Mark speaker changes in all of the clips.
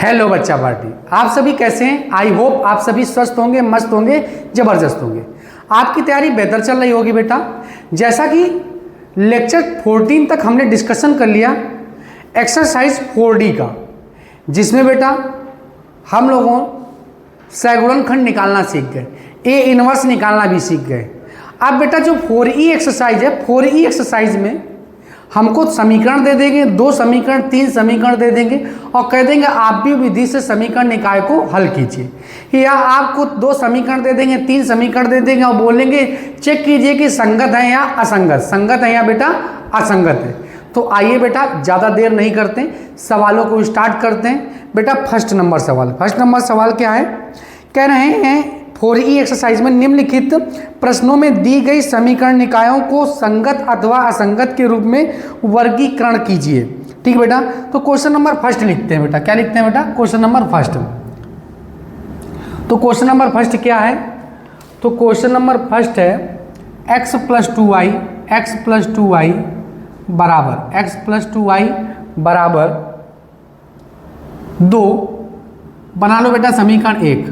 Speaker 1: Hello बच्चा party, आप सभी कैसे हैं? आई होप आप सभी स्वस्थ होंगे, मस्त होंगे, जबरदस्त होंगे। आपकी तैयारी बेहतर चल रही होगी बेटा। जैसा कि लेक्चर 14 तक हमने डिस्कशन कर लिया एक्सरसाइज 4D का, जिसमें बेटा हम लोगों सैगुणनखंड निकालना सीख गए, ए इनवर्स निकालना भी सीख गए। अब बेटा जो 4E एक्सरसाइज है, 4E एक्सरसाइज में हमको समीकरण दे देंगे, 2 समीकरण 3 समीकरण दे देंगे और कह देंगे आप भी विधि से समीकरण निकाय को हल कीजिए। या आपको 2 समीकरण दे देंगे, 3 समीकरण दे देंगे और बोलेंगे चेक कीजिए कि संगत है या असंगत, संगत है या बेटा असंगत है। तो आइए बेटा ज़्यादा देर नहीं करते, सवालों को स्टार्ट करते हैं। बेटा फर्स्ट नंबर सवाल क्या है? कह रहे हैं 4E एक्सरसाइज में निम्नलिखित प्रश्नों में दी गई समीकरण निकायों को संगत अथवा असंगत के रूप में वर्गीकरण कीजिए। ठीक बेटा, तो क्वेश्चन नंबर फर्स्ट लिखते हैं बेटा। क्या लिखते हैं बेटा? Question number first. तो क्वेश्चन नंबर फर्स्ट क्या है? तो क्वेश्चन नंबर फर्स्ट है x + 2y बराबर 2। बना लो बेटा समीकरण 1।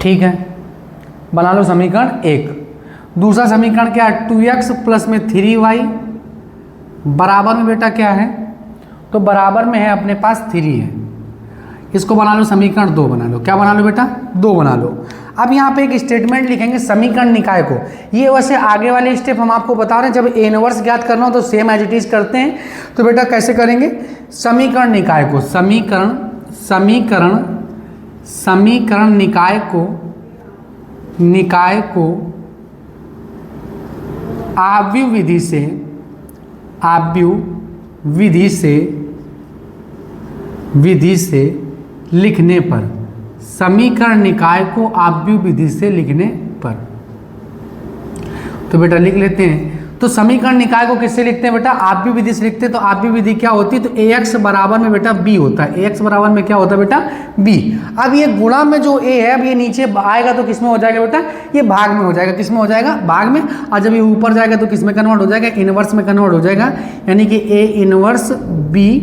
Speaker 1: ठीक है, बना लो समीकरण 1। दूसरा समीकरण क्या है? 2x + 3y बराबर में बेटा क्या है? तो बराबर में है अपने पास 3 है। इसको बना लो समीकरण 2 बना लो। क्या बना लो बेटा? 2 बना लो। अब यहाँ पे एक स्टेटमेंट लिखेंगे समीकरण निकाय को। ये वैसे आगे वाले स्टेप हम आपको बता रहे हैं, जब ए इनवर्स ज्ञात करना हो तो सेम एज इट इज करते हैं। तो बेटा कैसे करेंगे? समीकरण निकाय को समीकरण निकाय को आव्यूह विधि से लिखने पर, समीकरण निकाय को आव्यूह विधि से लिखने पर। तो बेटा लिख लेते हैं। तो समीकरण निकाय को किससे लिखते हैं बेटा? आव्यूह विधि से लिखते हैं। तो आव्यूह विधि क्या होती है? तो ax बराबर में बेटा b होता है। ax बराबर में क्या होता है बेटा? b। अब ये गुणा में जो a है, अब ये नीचे आएगा तो किस में हो जाएगा बेटा? ये भाग में हो जाएगा। किस में हो जाएगा? भाग में। और जब ये ऊपर जाएगा तो किस में कन्वर्ट हो जाएगा? इनवर्स में कन्वर्ट हो जाएगा, यानी कि a इनवर्स b।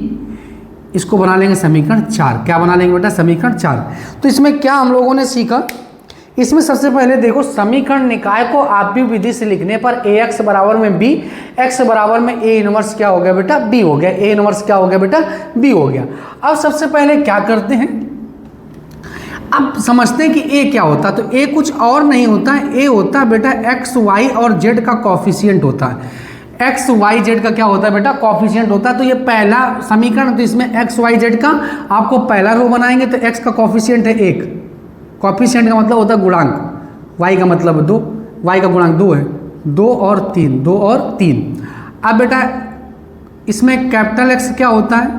Speaker 1: इसको बना लेंगे समीकरण 4। क्या बना लेंगे बेटा? समीकरण 4। तो इसमें क्या हम लोगों ने सीखा? इसमें सबसे पहले देखो समीकरण निकाय को आव्यूह विधि से लिखने पर ax बराबर में b, x बराबर में a इनवर्स क्या हो गया बेटा? b हो गया। a इनवर्स क्या हो गया बेटा? b हो गया। अब सबसे पहले क्या करते हैं, अब समझते हैं कि a क्या होता है। तो a कुछ और नहीं होता है, a होता है बेटा x, y और z का कॉफिशिएंट होता है। एक्स वाई जेड का क्या होता है बेटा? कॉफिशिएंट होता है। तो ये पहला समीकरण, तो इसमें एक्स वाई जेड का आपको पहला रो बनाएंगे तो x का कॉफिशिएंट है 1। कॉफिशिएंट का मतलब होता है गुणांक, y का मतलब 2, y का गुणांक 2 है। 2 और 3। अब बेटा इसमें कैपिटल X क्या होता है?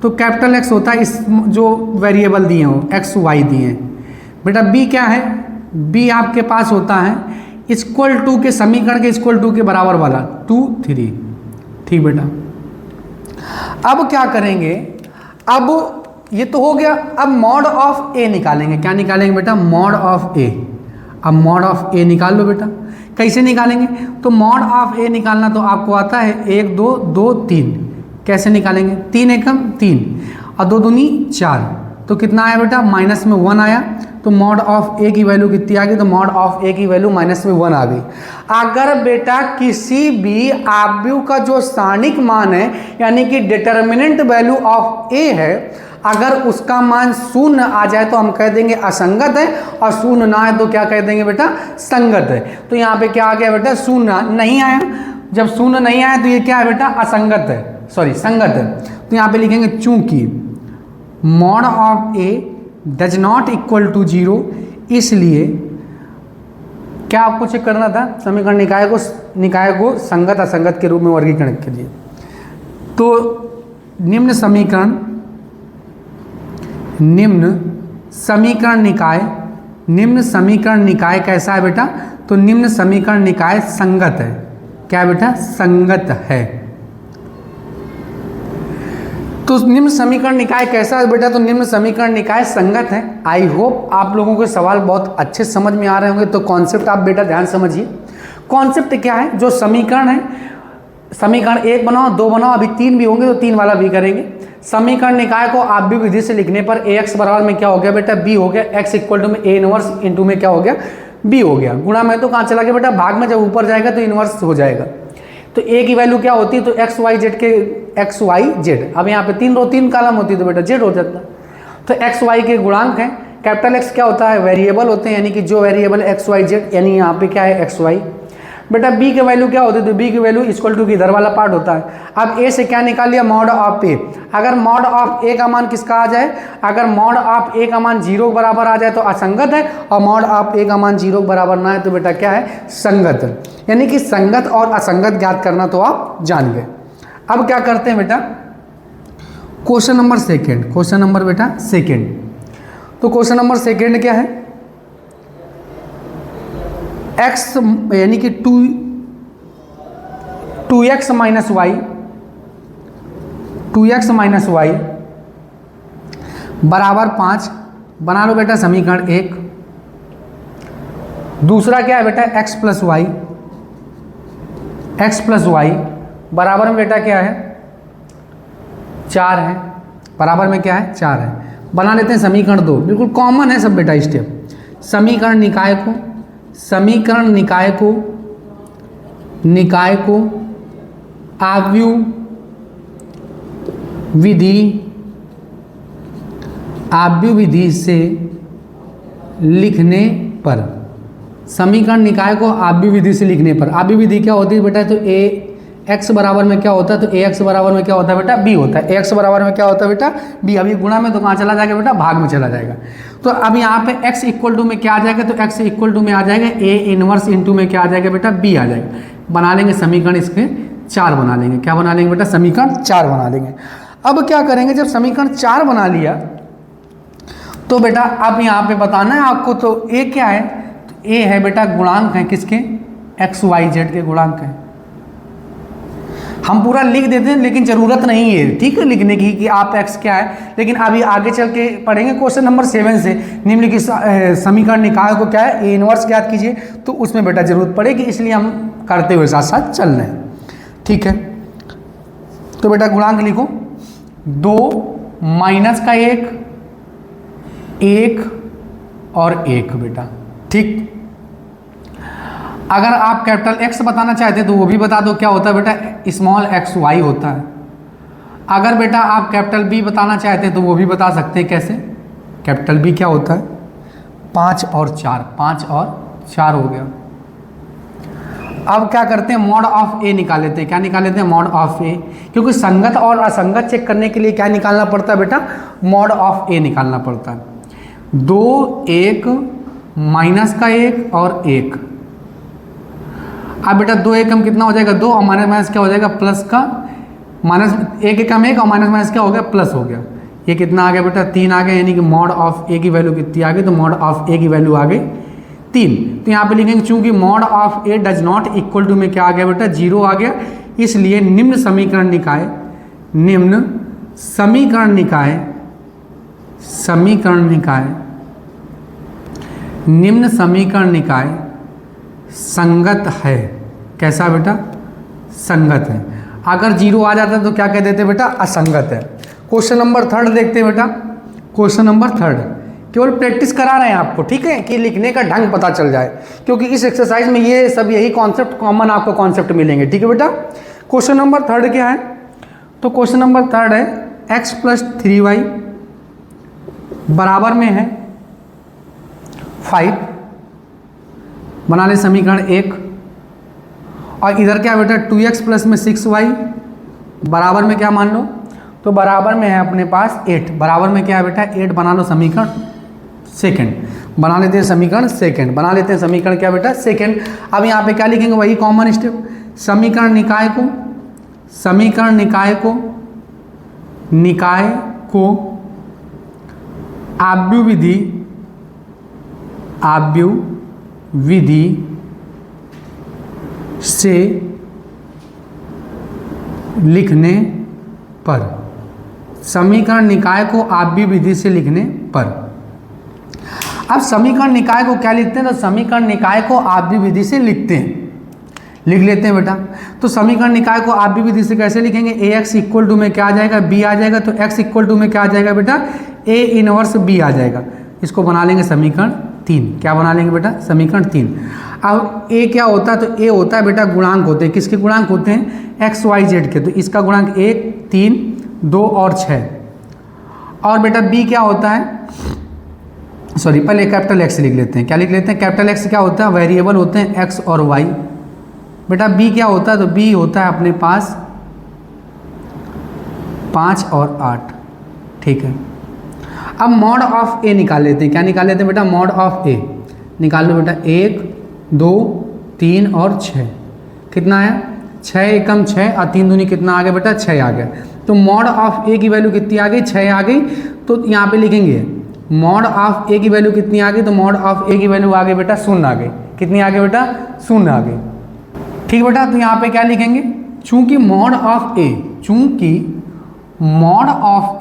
Speaker 1: तो कैपिटल X होता है इस जो वेरिएबल दिए हो, x y दिए हैं। बेटा b क्या है? b आपके पास होता है इक्वल टू के समीकरण के इक्वल टू के बराबर वाला 2 3। ठीक बेटा, अब क्या करेंगे? अब ये तो हो गया। अब मॉड ऑफ ए निकालेंगे। क्या निकालेंगे बेटा? मॉड ऑफ ए। अब मॉड ऑफ ए निकाल लो बेटा। कैसे निकालेंगे? तो मॉड ऑफ ए निकालना तो आपको आता है 1 2 2 3। कैसे निकालेंगे? 3 एकम 3 और 2 दूनी 4। तो कितना आया बेटा? माइनस में 1 आया। तो मॉड ऑफ ए की वैल्यू कितनी आ गई? तो मॉड ऑफ ए की वैल्यू माइनस में 1 आ गई। अगर बेटा किसी भी आव्यूह का जो स्थानिक मान है, यानी कि डिटर्मिनेंट वैल्यू ऑफ ए है, अगर उसका मान 0 आ जाए तो हम कह देंगे असंगत है, और 0 ना आए तो क्या कह देंगे बेटा? संगत है। तो यहाँ पे क्या आ गया बेटा? 0 नहीं आया। जब 0 नहीं आया तो ये क्या है बेटा? असंगत है, सॉरी संगत है। तो यहाँ पे लिखेंगे चूंकि mod of a does not equal to 0, इसलिए क्या आपको चेक करना था? समीकरण निकाय को संगत असंगत के रूप में वर्गीकरण कीजिए। तो निम्न समीकरण निकाय कैसा है बेटा? तो निम्न समीकरण निकाय संगत है। क्या बेटा? संगत है। तो निम्न समीकरण निकाय कैसा है बेटा? तो निम्न समीकरण निकाय संगत है। आई होप आप लोगों के सवाल बहुत अच्छे समझ में आ रहे होंगे। तो कॉन्सेप्ट आप बेटा ध्यान समझिए। कॉन्सेप्ट क्या है? जो समीकरण है समीकरण 1 बनाओ, 2 बनाओ, अभी 3 भी होंगे तो 3 वाला भी करेंगे। समीकरण निकाय को आप भी विधि से लिखने पर ax बराबर में क्या हो गया बेटा, b हो गया। x इक्वल टू में a इनवर्स इंटू में क्या हो गया, b हो गया। गुणा में तो कहाँ चला गया बेटा, भाग में जब ऊपर जाएगा तो इनवर्स हो जाएगा। तो a की वैल्यू क्या होती है, तो एक्स वाई जेड के एक्स वाई जेड, अब यहाँ पे 3 रो 3 कॉलम होती है तो बेटा जेड हो जाता। तो एक्स वाई के गुणांक हैं। कैपिटल एक्स क्या होता है, वेरिएबल होते हैं, यानी कि जो वेरिएबल एक्स वाई जेड, यानी यहाँ पे क्या है एक्स वाई। बेटा बी की वैल्यू क्या होती है, तो बी की वैल्यू इक्वल टू की इधर वाला पार्ट होता है। अब ए से क्या निकाल लिया, मॉड ऑफ ए। अगर मॉड ऑफ ए का मान किसका आ जाए, अगर मॉड ऑफ ए का मान 0 के बराबर आ जाए तो असंगत है, और मॉड ऑफ ए का मान 0 के बराबर ना है तो बेटा क्या है, संगत है। यानी कि संगत और असंगत ज्ञात करना तो आप जान गए। अब क्या करते हैं बेटा, question number second, question number बेटा सेकेंड। तो क्वेश्चन नंबर सेकेंड क्या है, x यानी कि 2x minus Y, 2x minus Y बराबर 5 बना लो बेटा समीकरण 1। दूसरा क्या है बेटा, x plus y, x plus y बराबर में बेटा क्या है 4 है, बराबर में क्या है 4 है। बना लेते हैं समीकरण 2, बिल्कुल कॉमन है सब बेटा स्टेप। समीकरण निकाय को, समीकरण निकाय को, निकाय को आव्यूह विधि, आव्यूह विधि से लिखने पर, समीकरण निकाय को आव्यूह विधि से लिखने पर, आव्यूह विधि क्या होती है बेटा, तो ए एक्स बराबर में क्या होता है, तो ए एक्स बराबर में क्या होता है बेटा, बी होता है। ए एक्स बराबर में क्या होता है बेटा, बी। अभी गुणा में तो कहाँ चला जाएगा बेटा, भाग में चला जाएगा। तो अब यहाँ पे x इक्वल टू में क्या आ जाएगा, तो x इक्वल टू में आ जाएगा a इनवर्स इंटू में क्या आ जाएगा बेटा, b आ जाएगा। बना लेंगे समीकरण इसके 4 बना लेंगे। क्या बना लेंगे बेटा, समीकरण 4 बना लेंगे। अब क्या करेंगे, जब समीकरण 4 बना लिया तो बेटा अब यहाँ पे बताना है आपको, तो a क्या है, तो a है बेटा गुणांक है किसके, एक्स वाई जेड के गुणांक है। हम पूरा लिख देते हैं लेकिन ज़रूरत नहीं है, ठीक है, लिखने की कि आप x क्या है, लेकिन अभी आगे चल के पढ़ेंगे क्वेश्चन नंबर 7 से निम्नलिखित समीकरण निकाय को क्या है, ए इनवर्स ज्ञात कीजिए, तो उसमें बेटा जरूरत पड़ेगी, इसलिए हम करते हुए साथ साथ चल रहे हैं, ठीक है। तो बेटा गुणांक लिखो, 2 माइनस का 1, 1 और 1 बेटा, ठीक। अगर आप कैपिटल X बताना चाहते हैं तो वो भी बता दो, क्या होता है बेटा, स्मॉल एक्स वाई होता है। अगर बेटा आप कैपिटल B बताना चाहते हैं तो वो भी बता सकते हैं, कैसे, कैपिटल B क्या होता है, 5 और 4, 5 और 4 हो गया। अब क्या करते हैं, मॉड ऑफ A निकाल लेते हैं। क्या निकाल लेते हैं, मॉड ऑफ A, क्योंकि संगत और असंगत चेक करने के लिए क्या निकालना पड़ता है बेटा, मॉड ऑफ A निकालना पड़ता है। 2, 1 माइनस का 1 और 1। अब बेटा 2 एकम कितना हो जाएगा, 2 और माइनस माइनस क्या हो जाएगा, प्लस का माइनस, 1 एकम 1 और माइनस माइनस क्या हो गया, प्लस हो गया। ये कितना आ गया बेटा, 3 आ गया, यानी कि मॉड ऑफ ए की वैल्यू कितनी आ गई, तो मॉड ऑफ ए की वैल्यू आ गई 3। तो यहाँ पे लिखेंगे चूंकि mod of a does not equal to में क्या आ गया बेटा, 0 आ गया, इसलिए निम्न समीकरण निकाय, निम्न समीकरण निकाय, समीकरण निकाय, निम्न समीकरण निकाय संगत है। कैसा बेटा, संगत है। अगर 0 आ जाता है तो क्या कह देते बेटा, असंगत है। क्वेश्चन नंबर 3 देखते हैं बेटा, क्वेश्चन नंबर 3 केवल प्रैक्टिस करा रहे हैं आपको, ठीक है, कि लिखने का ढंग पता चल जाए, क्योंकि इस एक्सरसाइज में ये सब यही कॉन्सेप्ट कॉमन आपको कॉन्सेप्ट मिलेंगे, ठीक है बेटा। क्वेश्चन नंबर 3 क्या है, तो क्वेश्चन नंबर 3 है x प्लस 3y बराबर में है 5। बना ले समीकरण 1। और इधर क्या बेटा, 2x प्लस में 6y बराबर में क्या मान लो, तो बराबर में है अपने पास 8। बराबर में क्या है बेटा, 8। बना लो समीकरण सेकंड, बना लेते हैं समीकरण सेकंड, बना लेते हैं समीकरण क्या बेटा, सेकंड। अब यहाँ पे क्या लिखेंगे, वही कॉमन स्टेप, समीकरण निकाय को, समीकरण निकाय को, निकाय को आव्यूह विधि, आव्यूह विधि से लिखने पर, समीकरण निकाय को आव्यूह विधि से लिखने पर। अब समीकरण निकाय को क्या लिखते हैं, तो समीकरण निकाय को आव्यूह विधि से लिखते हैं, लिख लेते हैं बेटा। तो समीकरण निकाय को आप भी विधि से कैसे लिखेंगे, ए एक्स इक्वल टू में क्या आ जाएगा, बी आ जाएगा। तो एक्स इक्वल टू में क्या आ जाएगा बेटा, ए इनवर्स बी आ जाएगा। इसको बना लेंगे समीकरण 3। क्या बना लेंगे बेटा, समीकरण 3। अब ए क्या होता है, तो ए होता है बेटा गुणांक होते हैं। किसके गुणांक होते हैं, एक्स वाई जेड के। तो इसका गुणांक 1, 3, 2 और 6। और बेटा बी क्या होता है, सॉरी पहले कैपिटल एक्स लिख लेते हैं। क्या लिख लेते हैं, कैपिटल एक्स क्या होता है, वेरिएबल होते हैं एक्स और वाई। बेटा बी क्या होता है, तो बी होता है अपने पास 5 और 8। ठीक है, अब मॉड ऑफ ए निकाल लेते हैं। क्या निकाल लेते हैं बेटा, मॉड ऑफ ए निकाल लो बेटा। 1, 2, 3 और 6। कितना आया, 6 एकम 6 और 3 दूनी कितना आ गया बेटा, 6 आ गया। तो मॉड ऑफ ए की वैल्यू कितनी आ गई, 6 आ गई। तो यहाँ पे लिखेंगे मॉड ऑफ ए की वैल्यू कितनी आ गई, तो मॉड ऑफ ए की वैल्यू आ गई बेटा 0 आ गई। कितनी आ गई बेटा, 0 आ गई। ठीक बेटा, तो यहाँ पे क्या लिखेंगे, चूंकि mod of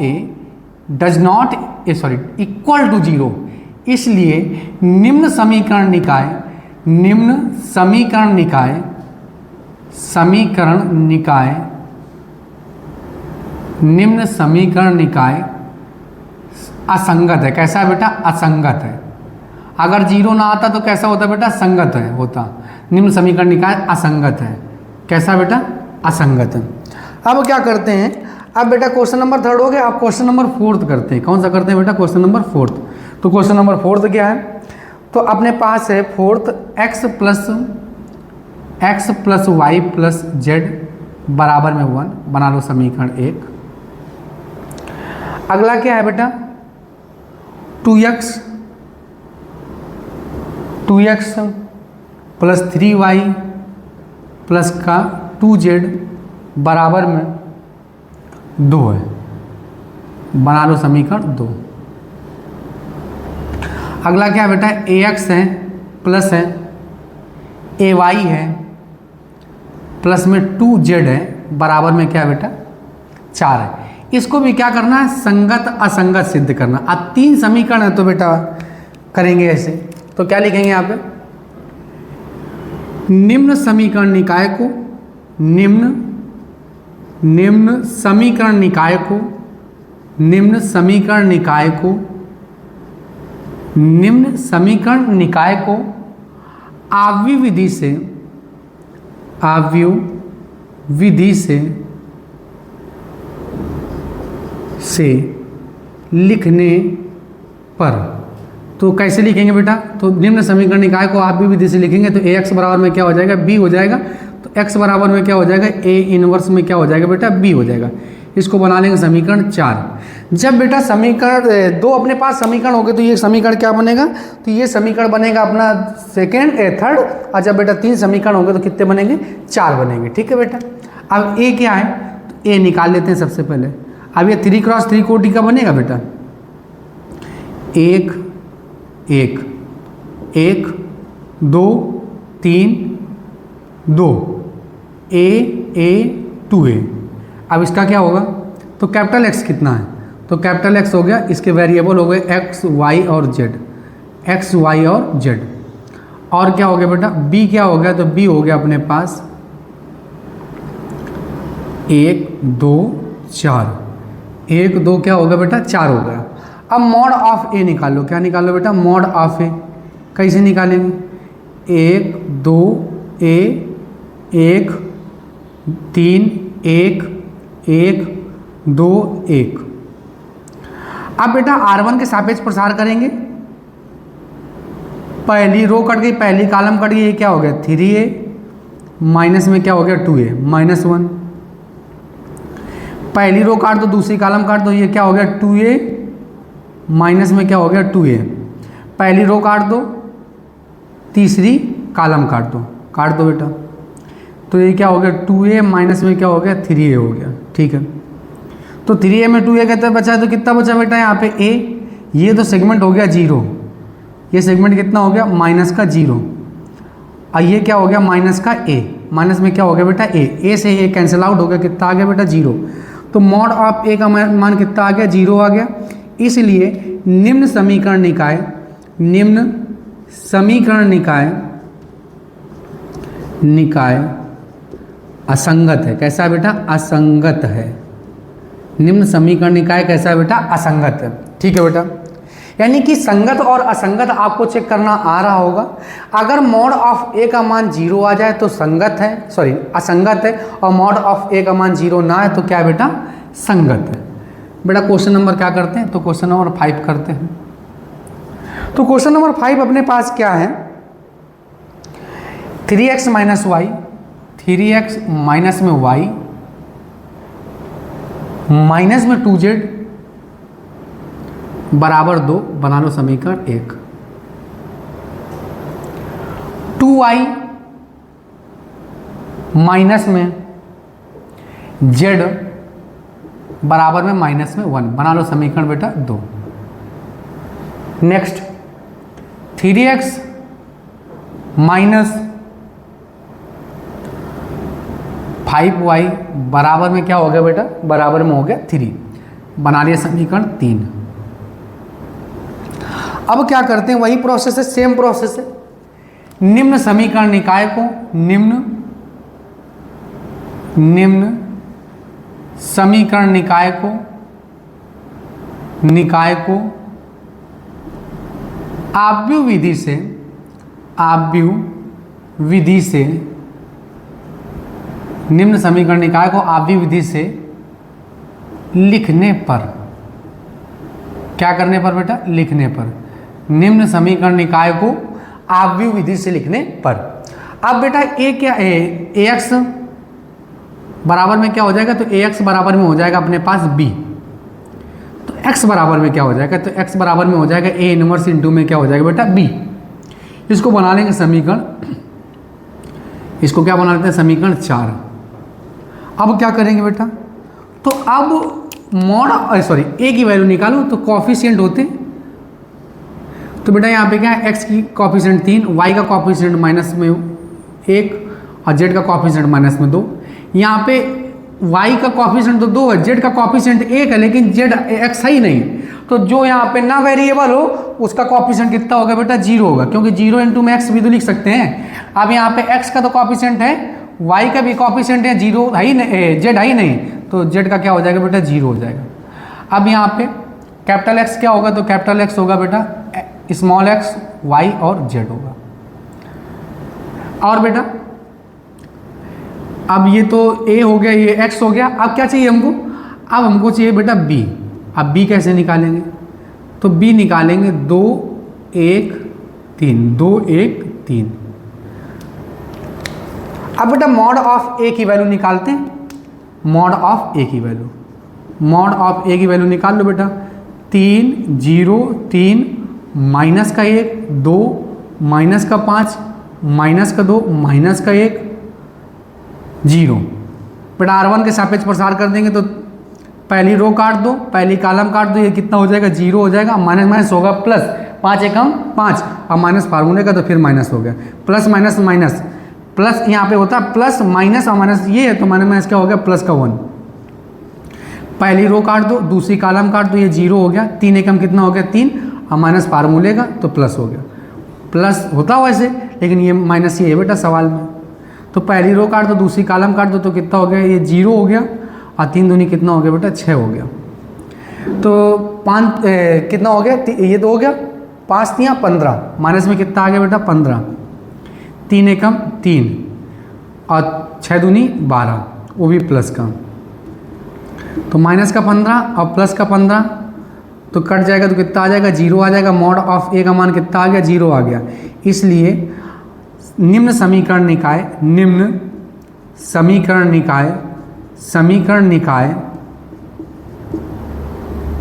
Speaker 1: a does not equal to 0, इसलिए निम्न समीकरण निकाय असंगत है। कैसा है बेटा, असंगत है। अगर 0 ना आता तो कैसा होता बेटा, संगत है होता। निम्न समीकरण निकाय असंगत है। कैसा बेटा, असंगत है। अब क्या करते हैं, अब बेटा क्वेश्चन नंबर 3 हो गया। अब क्वेश्चन नंबर 4 करते हैं। कौन सा करते हैं बेटा, क्वेश्चन नंबर 4। तो क्वेश्चन नंबर 4 क्या है, तो अपने पास है 4 x plus y plus z बराबर में 1। बना लो समीकरण 1। अगला क्या है बेटा, 2x प्लस 3y प्लस का 2z बराबर में 2 है। बना लो समीकरण 2। अगला क्या बेटा, ax है प्लस है ay है प्लस में 2z है बराबर में क्या बेटा, 4 है। इसको भी क्या करना है, संगत असंगत सिद्ध करना। अब 3 समीकरण है तो बेटा करेंगे ऐसे। तो क्या लिखेंगे यहाँ पे, निम्न समीकरण निकाय को आव्यूह विधि से लिखने पर, तो कैसे लिखेंगे बेटा, तो निम्न समीकरण निकाय को आव्यूह विधि से लिखेंगे तो ax बराबर में क्या हो जाएगा, b हो जाएगा। तो x बराबर में क्या हो जाएगा, a इनवर्स में क्या हो जाएगा बेटा, b हो जाएगा। इसको बना लेंगे समीकरण 4। जब बेटा समीकरण 2 अपने पास समीकरण हो गए तो ये समीकरण क्या बनेगा, तो ये समीकरण बनेगा अपना थर्ड। और जब बेटा 3 समीकरण होंगे तो कितने बनेंगे, 4 बनेंगे। ठीक है बेटा। अब a क्या है, तो a निकाल लेते हैं सबसे पहले। अब ये 3 क्रॉस 3 कोटि का बनेगा बेटा, 1 1 1 2 3 2 a 2a। अब इसका क्या होगा, तो कैपिटल X कितना है, तो कैपिटल X हो गया, इसके वेरिएबल हो गए x y और z, और क्या हो गया बेटा, b क्या हो गया, तो b हो गया अपने पास 1 2 4, 1 2 क्या हो गया बेटा, 4 हो गया। अब मॉड ऑफ ए निकाल लो। क्या निकाल लो बेटा, मॉड ऑफ ए। कैसे निकालेंगे, 1 2 a 1 3 1 1 2 1। अब बेटा R1 के सापेक्ष प्रसार करेंगे। पहली रो कट गई, पहली कॉलम कट गई, ये क्या हो गया 3a, माइनस में क्या हो गया 2a -1। पहली रो काट दो, दूसरी कॉलम काट दो, ये क्या हो गया 2a, माइनस में क्या हो गया 2a। पहली रो काट दो, तीसरी कॉलम काट दो बेटा, तो ये क्या हो गया 2a, माइनस में क्या हो गया 3a हो गया। ठीक है, तो 3a में 2a कहते बचा, तो कितना बचा बेटा यहाँ पे a। ये तो सेगमेंट हो गया 0, ये सेगमेंट कितना हो गया माइनस का 0, और ये क्या हो गया माइनस का a, माइनस में क्या हो गया बेटा a से a कैंसिल आउट हो गया, कितना आ गया बेटा 0। तो मॉड ऑफ a का मान कितना आ गया, 0 आ गया। इसलिए निम्न निकाय असंगत है। कैसा है बेटा? असंगत है। निम्न समीकरण निकाय कैसा है बेटा? असंगत है। ठीक है बेटा, यानी कि संगत और असंगत आपको चेक करना आ रहा होगा। अगर मॉड ऑफ ए का मान 0 आ जाए तो संगत है, सॉरी असंगत है, और मॉड ऑफ ए का मान 0 ना है तो क्या है बेटा? संगत है। बेटा क्वेश्चन नंबर क्या करते हैं? तो क्वेश्चन नंबर 5 करते हैं। तो क्वेश्चन नंबर 5 अपने पास क्या है? 3x minus y, 3x minus में y माइनस में 2z बराबर 2, बना लो समीकरण 1। 2y माइनस में z बराबर में माइनस में 1, बना लो समीकरण बेटा 2। नेक्स्ट 3x माइनस 5y बराबर में क्या हो गया बेटा? बराबर में हो गया 3, बना लिया समीकरण 3। अब क्या करते हैं? वही प्रोसेस है, सेम प्रोसेस है। निम्न समीकरण निकाय को, निम्न समीकरण निकाय को आव्यूह विधि से निम्न समीकरण निकाय को आव्यूह विधि से लिखने पर, क्या करने पर बेटा? लिखने पर। निम्न समीकरण निकाय को आव्यूह विधि से लिखने पर। अब बेटा ए क्या है? ax बराबर में क्या हो जाएगा? तो ax बराबर में हो जाएगा अपने पास b। तो x बराबर में क्या हो जाएगा? तो x बराबर में हो जाएगा a इनवर्स इंटू में क्या हो जाएगा बेटा? b। इसको बना लेंगे समीकरण, इसको क्या बना लेते हैं? समीकरण 4। अब क्या करेंगे बेटा? तो अब मॉड ए की वैल्यू निकालो तो कॉफिशिएंट होते, तो बेटा यहाँ पे क्या है? x की कॉफिशिएंट 3, y का कॉफिशिएंट माइनस में 1 और z का कॉफिशिएंट माइनस में 2। यहाँ पे y का कॉफिशिएंट तो 2 है, z का कॉफिशिएंट 1 है, लेकिन z x है ही नहीं, तो जो यहाँ पे ना वेरिएबल हो उसका कॉफिशिएंट कितना होगा बेटा? 0 होगा, क्योंकि 0 इंटू में x भी तो लिख सकते हैं। अब यहाँ पे x का तो कॉफिशिएंट है, y का भी कॉफिशिएंट है, 0 है ही नहीं, z है ही नहीं, तो z का क्या हो जाएगा बेटा? 0 हो जाएगा। अब यहाँ पे कैपिटल X क्या होगा? तो कैपिटल X होगा बेटा स्मॉल x, y और z होगा। और बेटा अब ये तो a हो गया, ये x हो गया। अब क्या चाहिए हमको? अब हमको चाहिए बेटा b। अब b कैसे निकालेंगे? तो b निकालेंगे 2 1 3, 2 1 3। अब बेटा मॉड ऑफ a की वैल्यू निकालते हैं। मॉड ऑफ a की वैल्यू, मॉड ऑफ a की वैल्यू निकाल लो बेटा। 3 0 3 माइनस का 1 2 माइनस का 5 माइनस का 2 माइनस का 1 0। बेटा R1 के सापेक्ष प्रसार कर देंगे तो पहली रो काट दो, पहली कॉलम काट दो, ये कितना हो जाएगा? 0 हो जाएगा। माइनस माइनस होगा प्लस, 5 एकम 5, अब माइनस फार्मूले का तो फिर माइनस हो गया। प्लस माइनस माइनस प्लस, यहाँ पे होता है प्लस माइनस और माइनस, ये है तो माइनस माइनस क्या हो गया? प्लस का 1। पहली रो काट दो, दूसरी कॉलम काट दो, ये 0 हो गया। 3 एकम कितना हो गया? 3, और माइनस फार्मूले का तो प्लस हो गया। प्लस होता वैसे, लेकिन ये माइनस ये है बेटा सवाल में। तो पहली रो काट दो, दूसरी कॉलम काट दो, तो कितना हो गया? ये 0 हो गया, और 3 दूनी कितना हो गया बेटा? 6 हो गया। तो 5 कितना हो गया? ये तो हो गया 5 3 15, माइनस में कितना आ गया बेटा? 15। 3 एकम 3 और 6 दूनी 12, वो भी प्लस का। तो माइनस का 15 और प्लस का 15 तो कट जाएगा, तो कितना आ जाएगा? 0 आ जाएगा। मॉड ऑफ ए का मान कितना आ गया? 0 आ गया। इसलिए निम्न समीकरण निकाय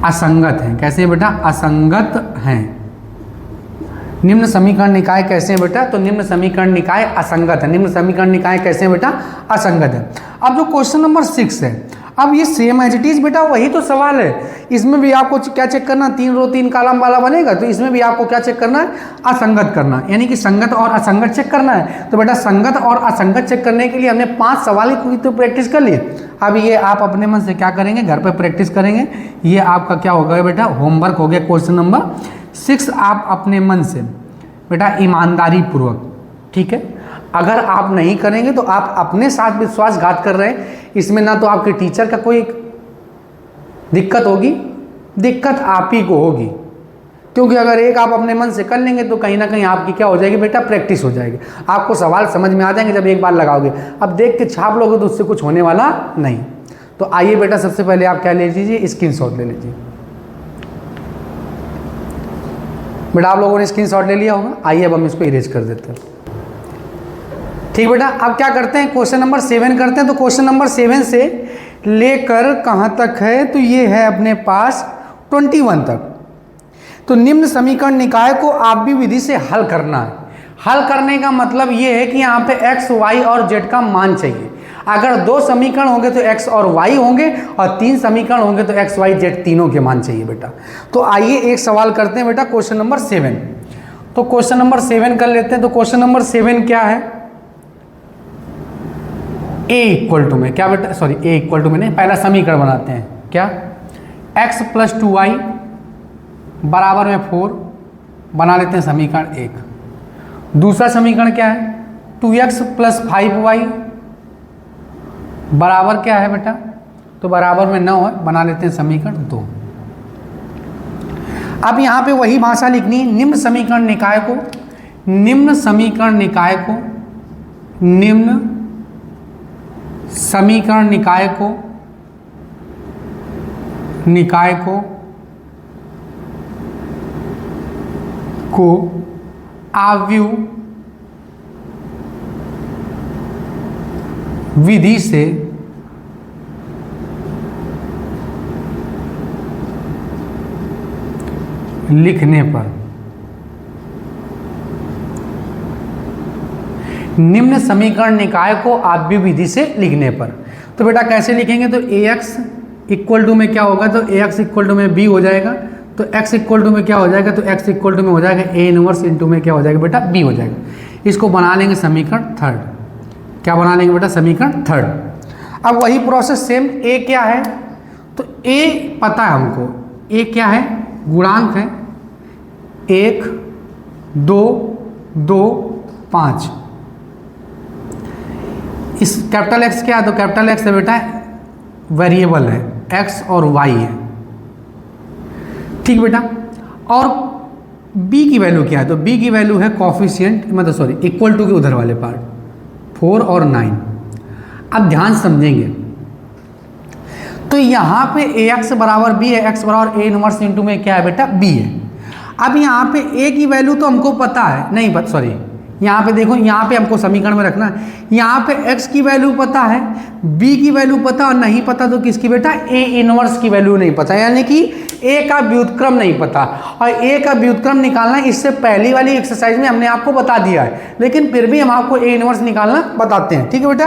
Speaker 1: असंगत है। कैसे बेटा? असंगत हैं। निम्न समीकरण निकाय कैसे हैं बेटा? तो निम्न समीकरण निकाय असंगत है। निम्न समीकरण निकाय कैसे हैं बेटा? असंगत है। अब जो क्वेश्चन नंबर 6 है, अब ये सेम एज इट इज बेटा, वही तो सवाल है। इसमें भी आपको क्या चेक करना? 3 रो 3 कॉलम वाला बनेगा, तो इसमें भी आपको क्या चेक करना है? असंगत करना, यानी कि संगत और असंगत चेक करना है। तो बेटा संगत और असंगत चेक करने के लिए हमने 5 सवाल की तो प्रैक्टिस कर ली। अब ये आप अपने मन से क्या करेंगे? घर पर प्रैक्टिस करेंगे। ये आपका क्या हो गया बेटा? होमवर्क हो गया। क्वेश्चन नंबर 6 आप अपने मन से बेटा ईमानदारी पूर्वक, ठीक है, अगर आप नहीं करेंगे तो आप अपने साथ विश्वासघात कर रहे हैं। इसमें ना तो आपके टीचर का कोई दिक्कत होगी, दिक्कत आप ही को होगी, क्योंकि अगर एक आप अपने मन से कर लेंगे तो कहीं ना कहीं आपकी क्या हो जाएगी बेटा, प्रैक्टिस हो जाएगी। आपको सवाल समझ में आ जाएंगे जब एक बार लगाओगे। अब देख के छाप लोगे तो उससे कुछ होने वाला नहीं। तो आइए बेटा, सबसे पहले आप क्या ले लीजिए, स्क्रीनशॉट ले लीजिए। बेटा आप लोगों ने स्क्रीनशॉट ले लिया होगा। आइए अब हम इसको इरेज कर देते हैं। ठीक बेटा, अब क्या करते हैं, क्वेश्चन नंबर 7 करते हैं। तो क्वेश्चन नंबर 7 से लेकर कहाँ तक है, तो ये है अपने पास 21 तक। तो निम्न समीकरण निकाय को आव्यूह विधि से हल करना है। हल करने का मतलब ये है कि यहाँ पे x, y और z का मान चाहिए। अगर 2 समीकरण होंगे तो x और y होंगे, और 3 समीकरण होंगे तो x, y, z तीनों के मान चाहिए बेटा। तो आइए एक सवाल करते हैं बेटा, क्वेश्चन नंबर 7। तो क्वेश्चन नंबर 7 कर लेते हैं। तो क्वेश्चन नंबर 7 क्या है, a इक्वल टू में क्या बेटा, सॉरी a इक्वल टू में नहीं, पहला समीकरण बनाते हैं। क्या, x + 2y बराबर में 4 बना लेते हैं समीकरण 1। दूसरा समीकरण क्या है, 2x + 5y बराबर क्या है बेटा, तो बराबर में 9 है, बना लेते हैं समीकरण 2। अब यहाँ पे वही भाषा लिखनी है। निम्न समीकरण निकाय को, निम्न समीकरण निकाय को, निम्न समीकरण निकाय को, निकाय को आव्यूह विधि से लिखने पर, निम्न समीकरण निकाय को आव्यूह विधि से लिखने पर। तो बेटा कैसे लिखेंगे, तो ax इक्वल टू में क्या होगा, तो ax इक्वल टू में b हो जाएगा। तो x इक्वल टू में क्या हो जाएगा, तो x इक्वल टू में हो जाएगा a इनवर्स इंटू में क्या हो जाएगा बेटा, b हो जाएगा। इसको बना लेंगे समीकरण 3। क्या बना लेंगे बेटा, समीकरण 3। अब वही प्रोसेस सेम, a क्या है, तो a पता है हमको, a क्या है, गुणांक है 1, 2, 2, 5। इस कैपिटल X क्या है, तो कैपिटल X है बेटा वेरिएबल है, x और y है। ठीक बेटा, और b की वैल्यू क्या है, तो b की वैल्यू है कॉफिशिएंट, मतलब सॉरी इक्वल टू के उधर वाले पार्ट 4 और 9। अब ध्यान समझेंगे, तो यहाँ पे ax बराबर b है, x बराबर a इनवर्स इंटू में क्या है बेटा, b है। अब यहाँ पे a की वैल्यू तो हमको पता है, नहीं पता, सॉरी यहाँ पे देखो, यहाँ पे हमको समीकरण में रखना है। यहाँ पे x की वैल्यू पता है, b की वैल्यू पता, और नहीं पता तो किसकी बेटा, a इनवर्स की वैल्यू नहीं पता, यानी कि a का व्युत्क्रम नहीं पता। और a का व्युत्क्रम निकालना इससे पहली वाली एक्सरसाइज में हमने आपको बता दिया है, लेकिन फिर भी हम आपको a इनवर्स निकालना बताते हैं। ठीक है बेटा,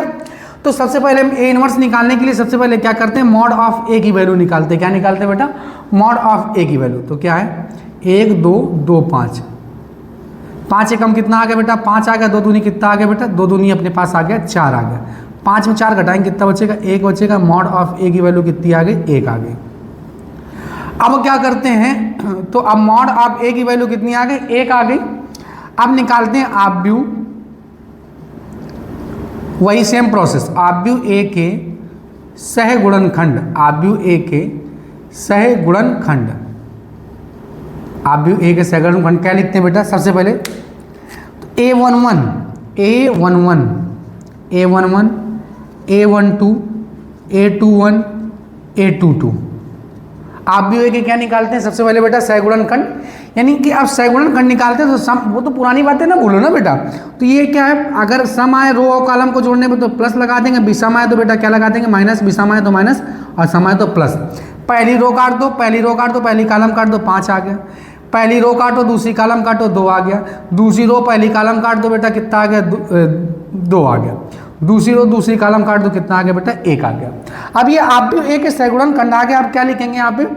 Speaker 1: तो सबसे पहले हम a इनवर्स निकालने के लिए सबसे पहले क्या करते हैं, मॉड ऑफ a की वैल्यू निकालते हैं। क्या निकालते हैं बेटा, मॉड ऑफ a की वैल्यू। तो क्या है, 1, 2, 2, 5। 5 एकम कितना आ गया बेटा, 5 आ गया। 2 दूनी कितना आ गया बेटा, 2 दूनी अपने पास आ गया 4 आ गया। 5 में 4 घटाएंगे कितना बचेगा, 1 बचेगा। मॉड ऑफ a की वैल्यू कितनी आ गई, 1 आ गई। अब क्या करते हैं, तो अब मॉड ऑफ a की वैल्यू कितनी आ गई, 1 आ गई। अब निकालते हैं आव्यूह, वही सेम प्रोसेस, आव्यूह a के सहगुणनखंड, आव्यूह a के सहगुणनखंड, आव्यूह a के सहगुणनखंड क्या लिखते हैं बेटा, सबसे पहले a11, a11, a11, a12, a21, a22। आव्यूह a के क्या निकालते हैं, सबसे पहले बेटा सहगुणनखंड, यानी कि आप सहगुणनखंड निकालते हैं तो सम, वो तो पुरानी बातें ना भूलो ना बेटा। तो ये क्या है, अगर सम आए रो और कॉलम को जोड़ने पे तो प्लस लगा देंगे, विषम आए तो बेटा क्या लगा देंगे, माइनस, विषम आए तो माइनस, और सम आए तो प्लस। पहली रो काट दो, पहली रो काट दो, पहली कॉलम काट दो, 5 आ गया। पहली रो काटो, दूसरी कॉलम काटो, 2 आ गया। दूसरी रो पहली कॉलम काट दो बेटा, कितना आ गया, 2 आ गया। दूसरी रो दूसरी कॉलम काट दो, कितना आ गया बेटा, 1 आ गया। अब ये आव्यूह a के सहगुणनखंड आ गया। आप क्या लिखेंगे यहाँ पे,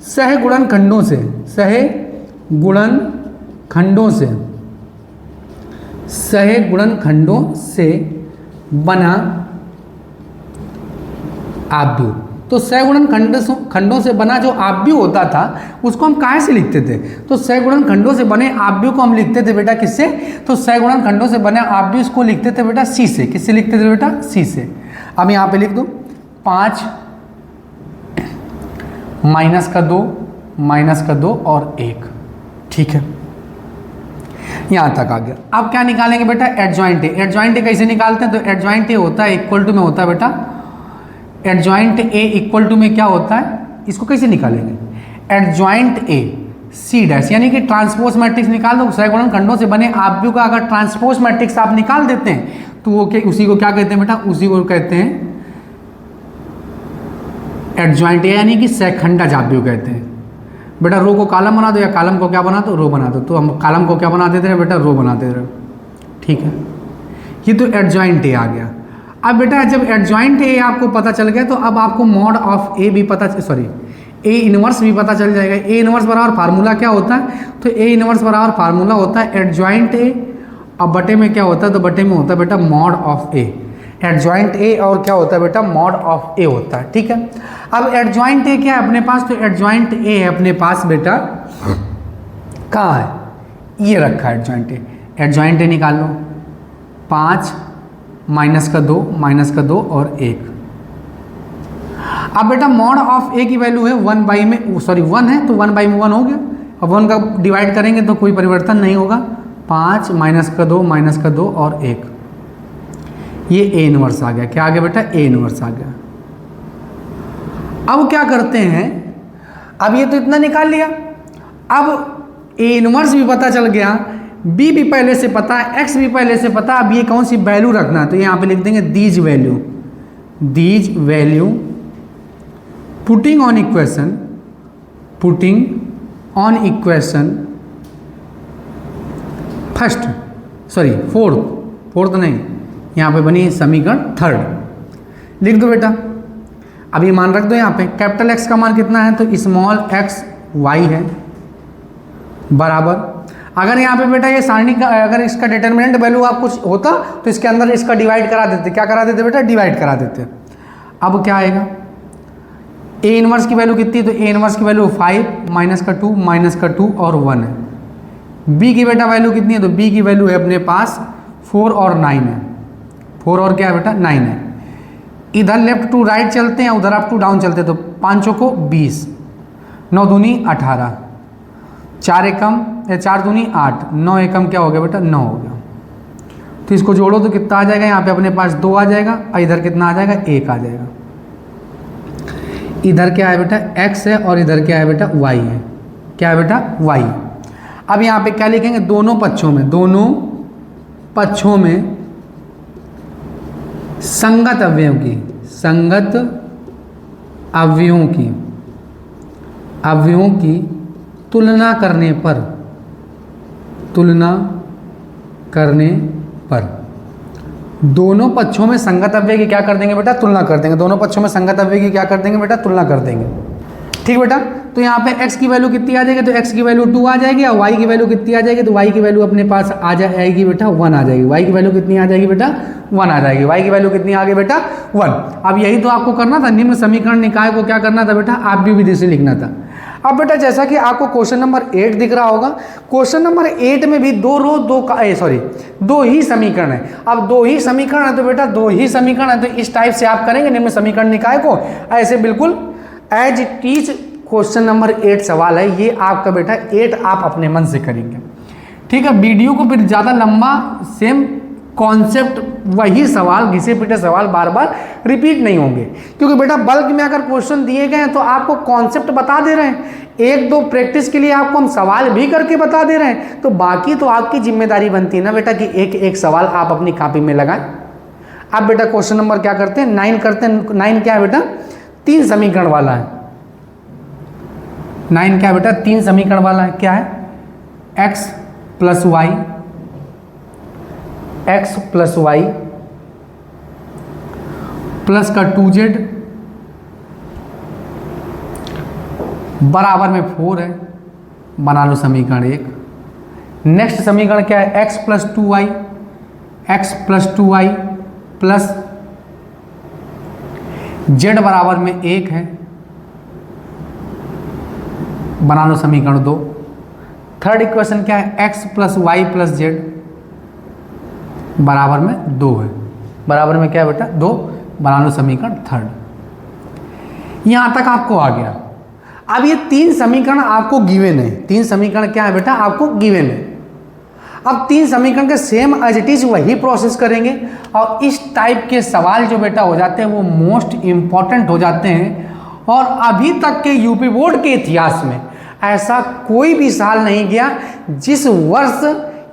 Speaker 1: सहगुणनखंडों से, सहगुणनखंडों से, सहगुणनखंडों से बना आव्यूह। तो सगुणन खंडों से बना जो आव्यूह होता था उसको हम काहे से लिखते थे? तो सगुणन खंडों से बने आव्यूह को हम लिखते थे बेटा किससे? तो सगुणन खंडों से बने आव्यूह को लिखते थे बेटा सी से। किससे लिखते थे बेटा? सी से। अब यहाँ पे लिख दो 5 -2 और 1। ठीक है, यहाँ तक आ गया। अब क्या निकालेंगे बेटा? Adjoint A. एडजॉइंट ए कैसे निकालते हैं? तो एडजॉइंट ए होता है इक्वल टू में होता है बेटा, एडजॉइंट ए इक्वल टू में क्या होता है? इसको कैसे निकालेंगे? एडजॉइंट ए सी डैश, यानी कि ट्रांसपोज मैट्रिक्स निकाल दो। सगुणन खंडों से बने आव्यूह का अगर ट्रांसपोज मैट्रिक्स आप निकाल देते हैं तो वो उसी को क्या कहते हैं बेटा? उसी को कहते हैं एडजॉइंट ए, यानी कि सहखंडज आव्यूह कहते हैं। बेटा रो को कॉलम बना दो या कॉलम को क्या बना दो? रो बना दो। तो हम कॉलम को क्या बना देते रहे बेटा? रो बना देते रहे। ठीक है, ये तो एडजॉइंट ए आ गया। अब बेटा जब एडजॉइंट ए आपको पता चल गया तो अब आपको मॉड ऑफ ए भी पता, सॉरी ए इनवर्स भी पता चल जाएगा। ए इनवर्स बराबर फार्मूला क्या होता है? तो ए इनवर्स बराबर फार्मूला होता है एडजॉइंट ए, अब बटे में क्या होता है? तो बटे में होता है बेटा mod of A. Adjoint A और क्या होता है बेटा? मॉड ऑफ ए होता है। ठीक है, अब एडजॉइंट ए क्या है अपने पास? तो एडजॉइंट ए है अपने पास बेटा, कहाँ है? ये रखा है एडजॉइंट ए। एडजॉइंट ए निकाल लो, 5 -2 और 1। अब बेटा मॉड ऑफ ए की वैल्यू है 1 बाई में, सॉरी 1 है तो 1 बाई में 1 हो गया। अब 1 का डिवाइड करेंगे तो कोई परिवर्तन नहीं होगा। 5 -2 और 1, ये ए इनवर्स आ गया। क्या आ गया बेटा? ए इनवर्स आ गया। अब क्या करते हैं? अब ये तो इतना निकाल लिया, अब ए इनवर्स भी पता चल गया, बी भी पहले से पता है, एक्स भी पहले से पता। अब ये कौन सी वैल्यू रखना है? तो यहाँ पे लिख देंगे these value putting on equation first, sorry fourth नहीं, यहाँ पे बनी समीकरण 3 लिख दो बेटा। अब ये मान रख दो यहाँ पे, कैपिटल एक्स का मान कितना है? तो स्मॉल एक्स वाई है, बराबर। अगर यहाँ पे बेटा ये सारणी का अगर इसका डिटर्मिनेंट वैल्यू आप कुछ होता तो इसके अंदर इसका डिवाइड करा देते। क्या करा देते बेटा? डिवाइड करा देते। अब क्या आएगा? ए इनवर्स की वैल्यू कितनी? तो ए इनवर्स की वैल्यू 5 -2 और 1 है। बी की बेटा वैल्यू कितनी है? तो बी की वैल्यू है अपने पास 4 और 9 है। 4 और क्या है बेटा? 9 है। इधर लेफ्ट टू राइट चलते हैं, उधर अप टू डाउन चलते हैं। तो 5 को 20, 9 दूनी 18, 4 एकम 4 दूनी 8, 9 एकम क्या हो गया बेटा? 9 हो गया। तो इसको जोड़ो तो कितना आ जाएगा? यहाँ पे अपने पास 2 आ जाएगा और इधर कितना आ जाएगा? 1 आ जाएगा। इधर क्या है बेटा? x है और इधर क्या है बेटा? y है। क्या है बेटा? y। अब यहाँ पे क्या लिखेंगे? दोनों पक्षों में संगत अवयवों की तुलना करने पर दोनों पक्षों में संगत अवयव की क्या कर देंगे बेटा? तुलना कर देंगे। दोनों पक्षों में संगत अवयव की क्या कर देंगे बेटा? तुलना कर देंगे। ठीक बेटा, तो यहाँ पे x की वैल्यू कितनी आ जाएगी? तो x की वैल्यू 2 आ जाएगी और y की वैल्यू कितनी आ जाएगी? तो y की वैल्यू अपने पास आ जाएगी बेटा 1 आ जाएगी। y की वैल्यू कितनी आ जाएगी बेटा? 1 आ जाएगी। y की वैल्यू कितनी आ गई बेटा? 1। अब यही तो आपको करना था, निम्न समीकरण निकाय को क्या करना था बेटा? आव्यूह विधि से लिखना था। अब बेटा जैसा कि आपको क्वेश्चन नंबर 8 दिख रहा होगा, क्वेश्चन नंबर 8 में भी 2 ही समीकरण है। अब 2 ही समीकरण है तो बेटा 2 ही समीकरण है तो इस टाइप से आप करेंगे निम्न समीकरण निकाय को, ऐसे बिल्कुल as it is. Question number 8 सवाल है ये आपका बेटा 8 आप अपने मन से करेंगे। ठीक है, वीडियो को फिर ज़्यादा लंबा, सेम कॉन्सेप्ट वही सवाल, घिसे पिटे सवाल बार बार रिपीट नहीं होंगे, क्योंकि बेटा बल्क में अगर क्वेश्चन दिए गए हैं तो आपको कॉन्सेप्ट बता दे रहे हैं, 1-2 प्रैक्टिस के लिए आपको हम सवाल भी करके बता दे रहे हैं, तो बाकी तो आपकी जिम्मेदारी बनती है ना बेटा कि एक एक सवाल आप अपनी कॉपी में लगाएं। अब बेटा क्वेश्चन नंबर क्या करते हैं? 9 करते हैं। 9 क्या है बेटा? 3 समीकरण वाला है। 9 क्या है बेटा? 3 समीकरण वाला है। क्या है? x प्लस वाई प्लस का 2z बराबर में 4 है। बना लो समीकरण 1। नेक्स्ट समीकरण क्या है? x plus 2y plus z बराबर में 1 है, बना लो समीकरण 2। थर्ड इक्वेशन क्या है, x plus y plus z बराबर में 2 है, बराबर में क्या है बेटा 2, बना लो समीकरण थर्ड। यहां तक आपको आ गया। अब ये 3 समीकरण आपको गिवन है, 3 समीकरण क्या है बेटा आपको गिवन है। अब 3 समीकरण के सेम एज इट इज वही प्रोसेस करेंगे, और इस टाइप के सवाल जो बेटा हो जाते हैं वो मोस्ट इंपॉर्टेंट हो जाते हैं। और अभी तक के यूपी बोर्ड के इतिहास में ऐसा कोई भी साल नहीं गया जिस वर्ष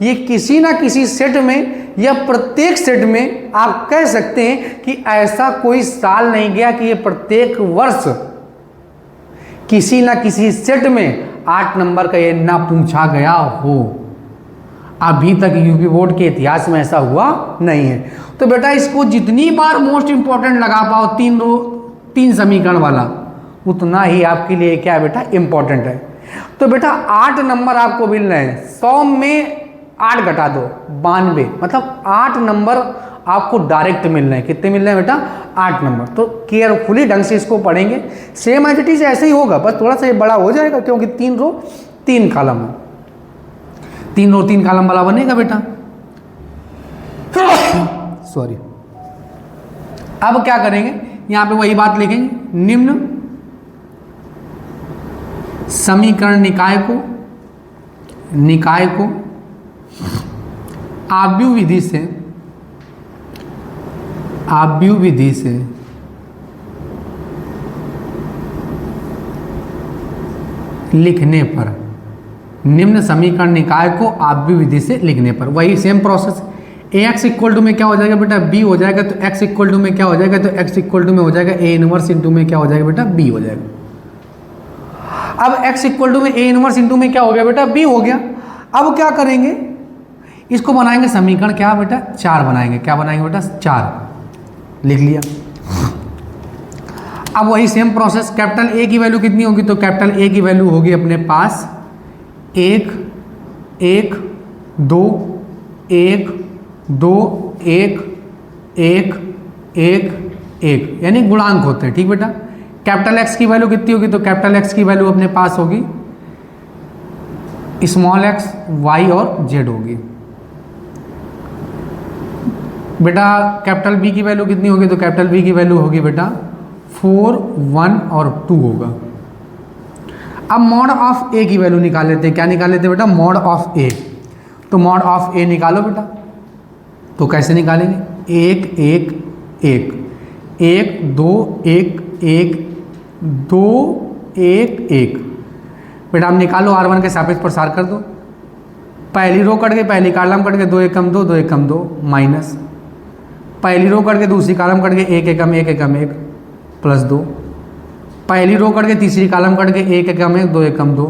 Speaker 1: ये किसी ना किसी सेट में या प्रत्येक सेट में आप कह सकते हैं कि ऐसा कोई साल नहीं गया कि ये प्रत्येक वर्ष किसी ना किसी सेट में 8 नंबर का ये ना पूछा गया हो। अभी तक यूपी बोर्ड के इतिहास में ऐसा हुआ नहीं है। तो बेटा इसको जितनी बार मोस्ट इंपॉर्टेंट लगा पाओ 3 समीकरण वाला, उतना ही आपके लिए क्या है बेटा इंपॉर्टेंट है। तो बेटा 8 नंबर आपको मिल रहे हैं, 100 में 8 घटा दो 92, मतलब 8 नंबर आपको डायरेक्ट मिल रहे हैं। कितने मिल रहे हैं बेटा 8 नंबर। तो केयरफुली ढंग से इसको पढ़ेंगे, सेम एज इट इज ऐसे ही होगा, बस थोड़ा सा ये बड़ा हो जाएगा क्योंकि 3 रो 3 कॉलम है, 3 रो 3 कॉलम वाला बनेगा बेटा। सॉरी। अब क्या करेंगे, यहां पे वही बात लिखेंगे, निम्न समीकरण निकाय को आव्यूह विधि से लिखने पर, निम्न समीकरण निकाय को आव्यूह विधि से लिखने पर वही same process. ax equal to में क्या हो जाएगा बेटा b हो जाएगा, तो x इक्वल टू में क्या हो जाएगा, तो x इक्वल टू में हो जाएगा a इनवर्स इंटू में क्या हो जाएगा बेटा b हो जाएगा। अब x इक्वल टू में a इनवर्स इंटू में क्या हो गया बेटा b हो गया। अब क्या करेंगे, इसको बनाएंगे समीकरण क्या बेटा 4 बनाएंगे। क्या बनाएंगे बेटा 4, लिख लिया। अब वही सेम प्रोसेस, कैपिटल A की वैल्यू कितनी होगी, तो कैपिटल A की वैल्यू होगी अपने पास 1 1 2 1 2 1 1 1 1, यानी गुणांक होते हैं। ठीक बेटा। कैपिटल X की वैल्यू कितनी होगी, तो कैपिटल X की वैल्यू अपने पास होगी स्मॉल x y और z होगी। बेटा कैपिटल B की वैल्यू कितनी होगी, तो कैपिटल B की वैल्यू होगी बेटा 4 1 और 2 होगा। अब मॉड ऑफ A की वैल्यू निकाल लेते हैं। क्या निकाल लेते हैं बेटा, मॉड ऑफ A। तो मॉड ऑफ A निकालो बेटा, तो कैसे निकालेंगे, 1 1 1 1 2 1 1 2 1 1। बेटा आप निकालो, R1 के सापेक्ष प्रसार कर दो, पहली रो कट गई, पहली कॉलम कट गई, 2 1 कम 2 2 1 कम 2 माइनस, पहली रो कट गई, दूसरी कॉलम कट गई, 1 1 कम 1 1 कम 1 प्लस 2, पहली रो कट गई, तीसरी कॉलम कट गई, 1 1 कम 1 2 1 कम 2।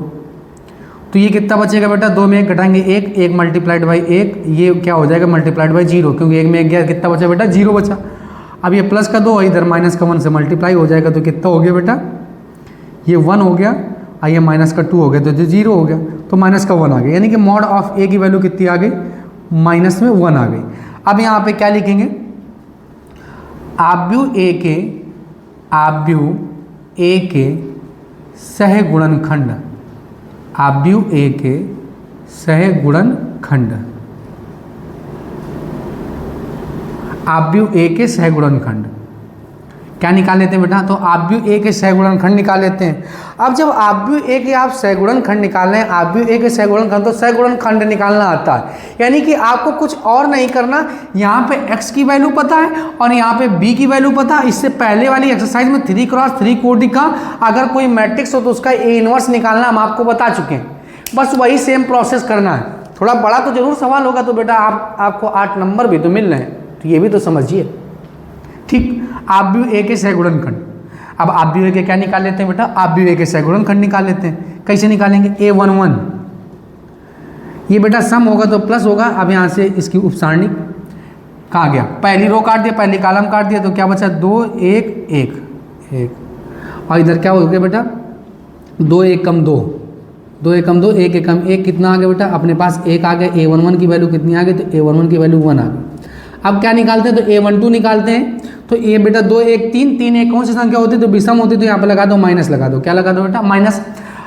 Speaker 1: तो ये कितना बचेगा बेटा, 2 में 1 घटाएंगे 1 1 मल्टीप्लाइड बाई 1, ये क्या हो जाएगा मल्टीप्लाइड बाई 0, क्योंकि 1 में 1 गया, कितना बचा बेटा 0 बचा। अब ये प्लस का 2 इधर माइनस का 1 से मल्टीप्लाई हो जाएगा, तो कितना हो गया बेटा, ये 1 हो गया, और ये माइनस का 2 हो गया, तो जो 0 हो गया, तो माइनस का 1 आ गया, यानी कि मॉड ऑफ A की वैल्यू कितनी आ गई, माइनस में 1 आ गई। अब यहाँ पे क्या लिखेंगे, आव्यूह A के सहगुणनखंड, आव्यूह A के सहगुणनखंड, आव्यूह A के सहगुणनखंड क्या निकाल लेते हैं बेटा, तो आव्यूह A के सहगुणनखंड निकाल लेते हैं। अब जब आव्यूह A के आप सहगुणनखंड निकाल रहे हैं, आव्यूह A के सहगुणनखंड, तो सहगुणनखंड निकालना आता है, यानी कि आपको कुछ और नहीं करना। यहाँ पे x की वैल्यू पता है और यहाँ पे b की वैल्यू पता है। इससे पहले वाली एक्सरसाइज में 3x3 कोटि का अगर कोई मैट्रिक्स हो तो उसका A इनवर्स निकालना हम आपको बता चुके हैं। बस वही सेम प्रोसेस करना है। थोड़ा बड़ा तो जरूर सवाल होगा, तो बेटा आपको 8 नंबर भी तो मिल रहे हैं, तो ये भी तो समझिए। ठीक, आव्यूह A के सहगुणनखंड। अब आव्यूह A के क्या निकाल लेते हैं बेटा, आव्यूह A के सहगुणनखंड निकाल लेते हैं। कैसे निकालेंगे, A11, ये बेटा सम होगा तो प्लस होगा। अब यहाँ से इसकी उपसारणी कहाँ गया, पहली रो काट दिया, पहली कॉलम काट दिया, तो क्या बचा 2 1 1 1, और इधर क्या हो गया बेटा 2 1 कम 2 2 1 कम 2 1 1 कम 1, कितना आ गया बेटा, अपने पास 1 आ गया। A11 की वैल्यू कितनी आ गई, तो A11 की वैल्यू 1 आ गई। अब क्या निकालते हैं, तो A12 निकालते हैं। तो ये बेटा 2 1 3 3 1 कौन सी संख्या होती है तो विषम होती है, तो यहाँ पे लगा दो माइनस लगा दो। क्या लगा दो बेटा? माइनस।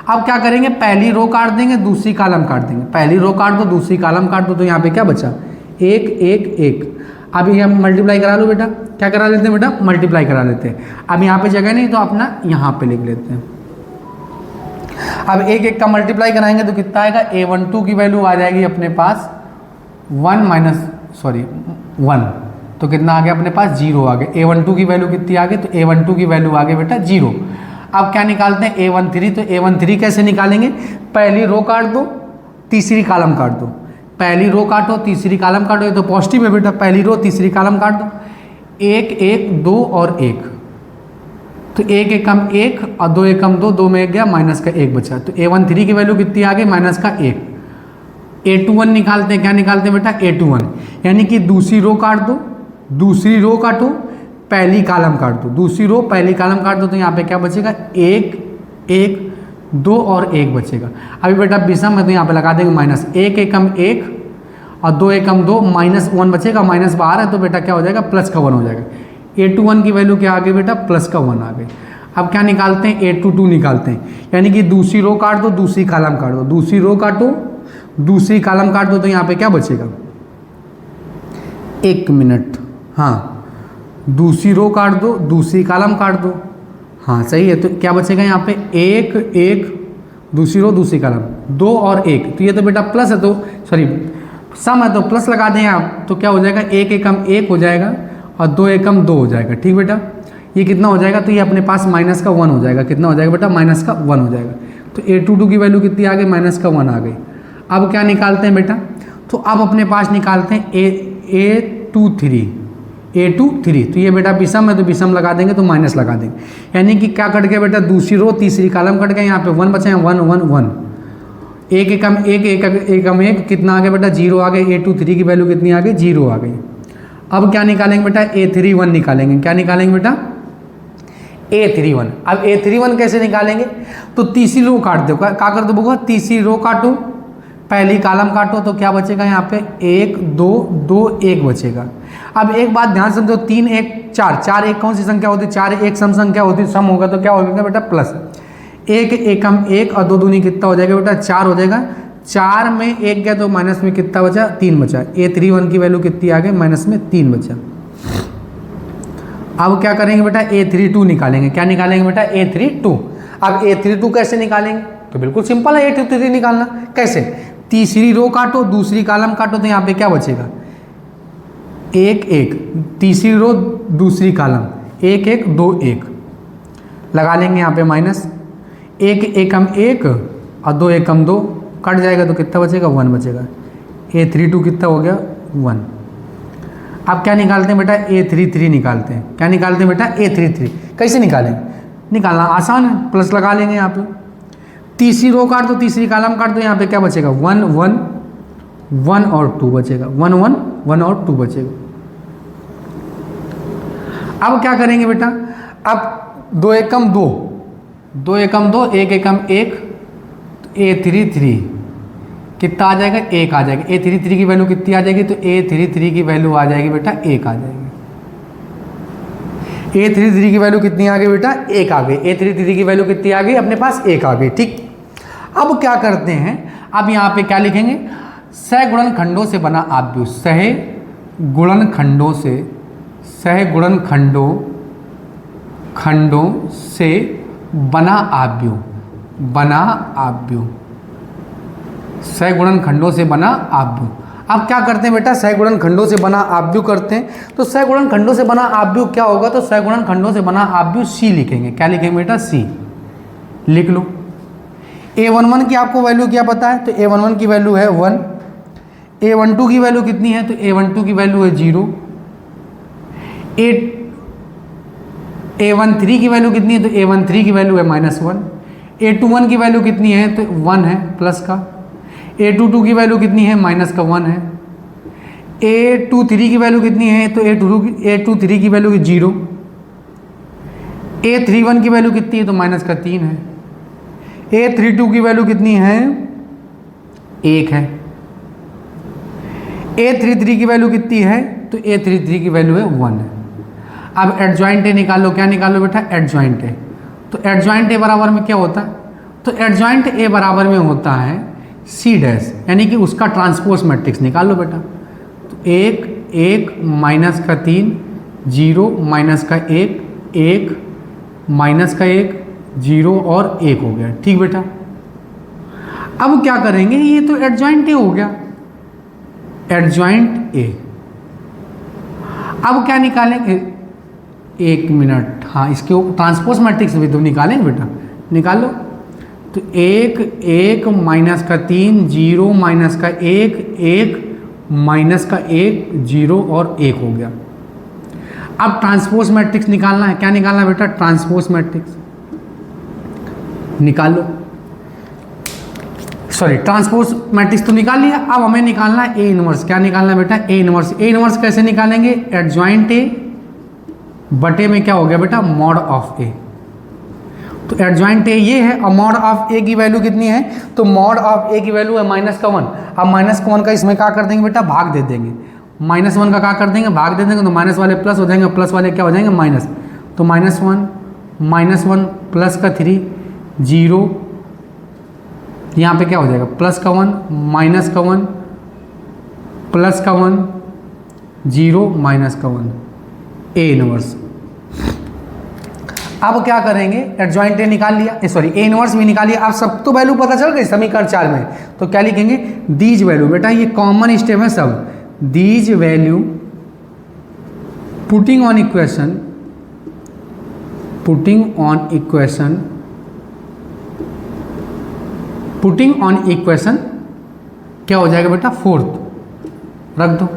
Speaker 1: अब क्या करेंगे, पहली रो काट देंगे, दूसरी कॉलम काट देंगे। पहली रो काट दो, दूसरी कॉलम काट दो, तो यहाँ पे क्या बचा? 1 1 1। अब ये हम मल्टीप्लाई करा लो बेटा। क्या करा लेते हैं बेटा? मल्टीप्लाई करा लेते हैं। अब यहाँ पे जगह नहीं तो अपना यहाँ पे लिख लेते हैं। अब 1 1 का मल्टीप्लाई कराएंगे तो कितना आएगा? A12 की वैल्यू आ जाएगी अपने पास 1, तो कितना आ गया अपने पास? 0 आ गया। A12 की वैल्यू कितनी आ गई? तो A12 की वैल्यू आ गई बेटा 0। अब क्या निकालते हैं? A13। तो A13 कैसे निकालेंगे? पहली रो काट दो, तीसरी कॉलम काट दो। पहली रो काटो, तीसरी कॉलम काटो, ये तो पॉजिटिव है बेटा। पहली रो तीसरी कॉलम काट दो। 1 1 2 और 1, तो 1 एकम 1 और 2 एकम 2, 2 में 1 गया, माइनस का 1 बचा। तो A13 की वैल्यू कितनी आ गई? माइनस का 1। A21 निकालते हैं। क्या निकालते हैं बेटा? A21 यानी कि दूसरी रो काट दो, दूसरी रो काटो, पहली कॉलम काट दो, दूसरी रो पहली कॉलम काट दो, तो यहाँ पे क्या बचेगा? 1 1 2 और 1 बचेगा। अभी बेटा विषम है तो यहाँ पे लगा देंगे माइनस। 1 एकम 1 और 2 एकम 2, माइनस 1 बचेगा। माइनस बाहर है तो बेटा क्या हो जाएगा? प्लस का 1 हो जाएगा। A21 की वैल्यू क्या आ गई बेटा? प्लस का 1 आ गई। अब क्या निकालते हैं? A22 निकालते हैं, यानी कि दूसरी रो काट दो, दूसरी कॉलम काट दो, दूसरी रो काटो, दूसरी कॉलम काट दो, तो यहाँ पे क्या बचेगा? 1 मिनट। हाँ, दूसरी रो काट दो, दूसरी कॉलम काट दो। हाँ सही है। तो क्या बचेगा यहाँ पे? 1 1, दूसरी रो दूसरी कॉलम, 2 और 1। तो ये तो बेटा प्लस है, तो सॉरी सम है तो प्लस लगा दें आप, तो क्या हो जाएगा? 1 एकम 1 हो जाएगा और 2 एकम 2 हो जाएगा। ठीक बेटा, ये कितना हो जाएगा? तो ये अपने पास माइनस का 1 हो जाएगा। कितना हो जाएगा बेटा? माइनस का 1 हो जाएगा। तो A22 की वैल्यू कितनी आ गई? माइनस का 1 आ गई। अब क्या निकालते हैं बेटा? तो अब अपने पास निकालते हैं A23। तो ये बेटा विषम है तो विषम लगा देंगे, तो माइनस लगा देंगे, यानी कि क्या कट गया बेटा? दूसरी रो तीसरी कॉलम कट गया। यहाँ पे 1 बचे हैं, 1 1 1। 1 एकम 1 एकम 1 कितना आ गया बेटा? 0 आ गए। A23 की वैल्यू कितनी आ गई? 0 आ गई। अब क्या निकालेंगे बेटा? A31 निकालेंगे। क्या निकालेंगे बेटा? A31। अब A31 कैसे निकालेंगे? तो तीसरी रो काट दो। क्या कर दो बुआ? तीसरी रो काटो, पहली कॉलम काटो, तो क्या बचेगा यहाँ पे? 1 2 2 1 बचेगा। अब एक बात ध्यान समझो, 3 1 4, 4 1 कौन सी संख्या होती है? 4 1 सम संख्या होती है। सम होगा तो क्या होगा बेटा? प्लस। 1 एकम 1 और 2 दूनी कितना हो जाएगा बेटा? 4 हो जाएगा। 4 में 1 गया तो माइनस में कितना बचा? 3 बचा। A31 की वैल्यू कितनी आ गई? माइनस में 3 बचा। अब क्या करेंगे बेटा? A32 निकालेंगे। क्या निकालेंगे बेटा? A32। अब A32 कैसे निकालेंगे? तो बिल्कुल सिंपल है A33 निकालना। कैसे? तीसरी रो काटो, दूसरी कॉलम काटो, तो यहाँ पे क्या बचेगा? 1 1, तीसरी रो दूसरी कॉलम, 1 1 2 1 लगा लेंगे यहाँ पे माइनस। 1 एकम 1 और 2 एकम 2 कट जाएगा तो कितना बचेगा? 1 बचेगा। A32 कितना हो गया? 1। अब क्या निकालते हैं बेटा? A33 निकालते हैं। क्या निकालते हैं बेटा? A33 कैसे निकालेंगे? निकालना आसान है, प्लस लगा लेंगे यहाँ पे। तीसरी रो काट दो, तीसरी कॉलम काट दो, यहाँ पे क्या बचेगा? 1 1 1 और 2 बचेगा। 1 1 1 और 2 बचेगा। अब क्या करेंगे बेटा? अब 2 एकम 2, 2 एकम 2, 1 एकम 1, A33 कितना आ जाएगा? 1 आ जाएगा। A33 की वैल्यू कितनी आ जाएगी? तो A33 की वैल्यू आ जाएगी बेटा 1 आ जाएगी। A33 की वैल्यू कितनी आ गई बेटा? 1 आ गई। A33 की वैल्यू कितनी आ गई? अपने पास 1 आ गई। ठीक, अब क्या करते हैं? अब यहाँ पे क्या लिखेंगे? सहगुणनखंडों से बना आव्यूह। सहगुणनखंडों से, सहगुणनखंडों से बना आव्यूह, बना आव्यूह, सहगुणनखंडों से बना आव्यूह। अब क्या करते हैं बेटा? सहगुणनखंडों से बना आव्यूह करते हैं। तो सहगुणनखंडों से बना आव्यूह क्या होगा? तो सहगुणनखंडों से बना आव्यूह C लिखेंगे। क्या लिखेंगे बेटा? C लिख लो। A11 की आपको वैल्यू क्या पता है? तो A11 की वैल्यू है 1। A12 की वैल्यू कितनी है? तो A12 की वैल्यू है 0। A13 की वैल्यू कितनी है? तो A13 की वैल्यू है -1। A21 की वैल्यू कितनी है? तो 1 है प्लस का। A22 की वैल्यू कितनी है? माइनस का 1 है। A23 की वैल्यू कितनी है? तो A23 की वैल्यू 0। A31 की वैल्यू कितनी है? तो माइनस का 3 है। A32 की वैल्यू कितनी है? 1 है। A33 की वैल्यू कितनी है? तो A33 की वैल्यू है 1 है। अब एडजॉइंट ए निकाल लो, क्या निकाल लो बेटा, एडजॉइंट ए। तो एडजॉइंट ए बराबर में क्या होता है, तो एडजॉइंट ए बराबर में होता है सी डैश, यानी कि उसका ट्रांसपोज मैट्रिक्स निकाल लो बेटा। तो 1 1 माइनस का 3 0 माइनस का 1 1 माइनस का 1 0 और 1 हो गया। ठीक बेटा, अब क्या करेंगे, ये तो एडजॉइंट ए हो गया, एडजॉइंट ए। अब क्या निकालेंगे, 1 मिनट, हाँ इसके ट्रांसपोज मैट्रिक्स भी तो निकालेंगे बेटा, निकाल लो। तो 1 1 माइनस का 3 0 माइनस का 1 1 माइनस का 1 0 और 1 हो गया। अब ट्रांसपोज मैट्रिक्स निकालना है, क्या निकालना है बेटा, ट्रांसपोज मैट्रिक्स निकाल लो। सॉरी, ट्रांसपोज मैट्रिक्स तो निकाल लिया, अब हमें निकालना है ए इनवर्स। क्या निकालना है बेटा, ए इनवर्स। ए इनवर्स कैसे निकालेंगे, एडजॉइंट ए बटे में क्या हो गया बेटा, मॉड ऑफ ए। तो एडजॉइंट ए ये है और मॉड ऑफ ए की वैल्यू कितनी है, तो मॉड ऑफ ए की वैल्यू है -1। अब -1 का इसमें क्या कर देंगे बेटा, भाग दे देंगे। -1 का क्या कर देंगे, भाग दे देंगे, तो माइनस वाले प्लस हो जाएंगे, प्लस वाले क्या हो जाएंगे, माइनस। तो -1 प्लस का 3 0, यहाँ पे क्या हो जाएगा, प्लस का 1 माइनस का 1 प्लस का 1 0 माइनस का 1, ए इनवर्स। अब क्या करेंगे, एडजॉइंट ए निकाल लिया, सॉरी ए इनवर्स भी निकाल लिया। अब सब तो वैल्यू पता चल गई समीकरण 4 में, तो क्या लिखेंगे, दीज वैल्यू। बेटा ये कॉमन स्टेप है सब, these value putting on equation क्या हो जाएगा बेटा, 4th रख दो।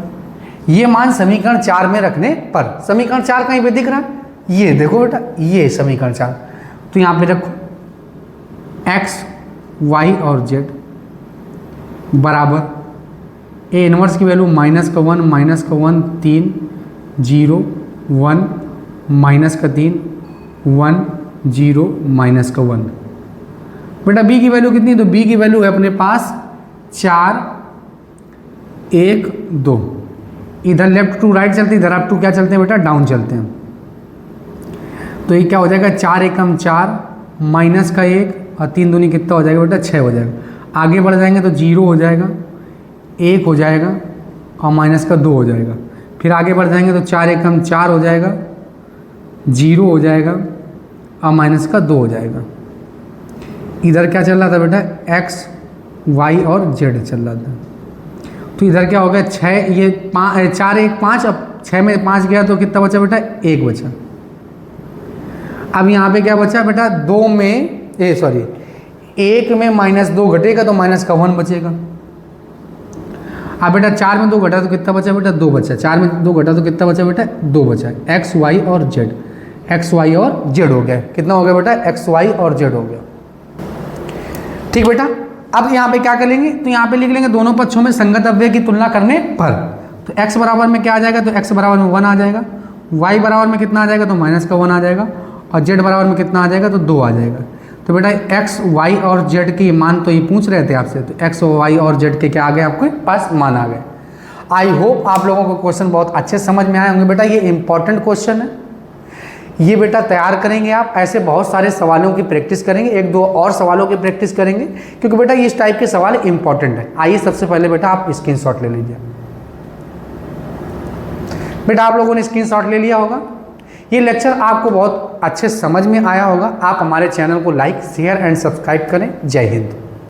Speaker 1: ये मान समीकरण 4 में रखने पर, समीकरण 4 कहीं पे दिख रहा है, ये देखो बेटा, ये समीकरण 4। तो यहाँ पे रखो x y और z बराबर ए इनवर्स की वैल्यू -1 3 0 1 माइनस का 3 1 0 माइनस का 1। बेटा b की वैल्यू कितनी, तो b की वैल्यू है अपने पास 4 1 2। इधर लेफ्ट टू राइट चलते, इधर अप टू क्या चलते हैं बेटा, डाउन चलते हैं। तो ये क्या हो जाएगा, 4 एकम 4 माइनस का 1 और 3 दूनी कितना हो जाएगा बेटा, 6 हो जाएगा। आगे बढ़ जाएंगे तो 0 हो जाएगा, 1 हो जाएगा और माइनस का 2 हो जाएगा। फिर आगे बढ़ जाएंगे तो 4 एकम 4 हो जाएगा, 0 हो जाएगा और माइनस का 2 हो जाएगा। इधर क्या चल रहा था बेटा, x y और z चल रहा था। तो इधर क्या हो गया, 6 ये 4 1 5, अब 6 में 5 गया तो कितना बचा बेटा, 1 बचा। अब यहाँ पे क्या बचा बेटा, 2 में 1 में -2 घटेगा तो माइनस का 1 बचेगा। अब बेटा 4 में 2 घटा तो कितना बचा बेटा, 2 बचा। 4 में 2 घटा तो कितना बचा बेटा, 2 बचा। x y और z हो गया, कितना हो गया बेटा, x y और z हो गया। ठीक बेटा, अब यहाँ पे क्या करेंगे, तो यहाँ पे लिख लेंगे दोनों पक्षों में संगत अव्यय की तुलना करने पर। तो x बराबर में क्या आ जाएगा, तो x बराबर में 1 आ जाएगा, y बराबर में कितना आ जाएगा, तो -1 आ जाएगा, और z बराबर में कितना आ जाएगा, तो 2 आ जाएगा। तो बेटा x y और z के मान तो ये पूछ रहे थे आपसे, तो x y और z के क्या आ गए, आपके पास मान आ गए। आई होप आप लोगों को क्वेश्चन बहुत अच्छे समझ में आए होंगे। बेटा ये इंपॉर्टेंट क्वेश्चन है, ये बेटा तैयार करेंगे आप, ऐसे बहुत सारे सवालों की प्रैक्टिस करेंगे, 1-2 और सवालों की प्रैक्टिस करेंगे, क्योंकि बेटा इस टाइप के सवाल इंपॉर्टेंट है। आइए सबसे पहले बेटा आप स्क्रीनशॉट ले लीजिए। बेटा आप लोगों ने स्क्रीनशॉट ले लिया होगा। ये लेक्चर आपको बहुत अच्छे समझ में आया होगा। आप हमारे चैनल को लाइक शेयर एंड सब्सक्राइब करें। जय हिंद।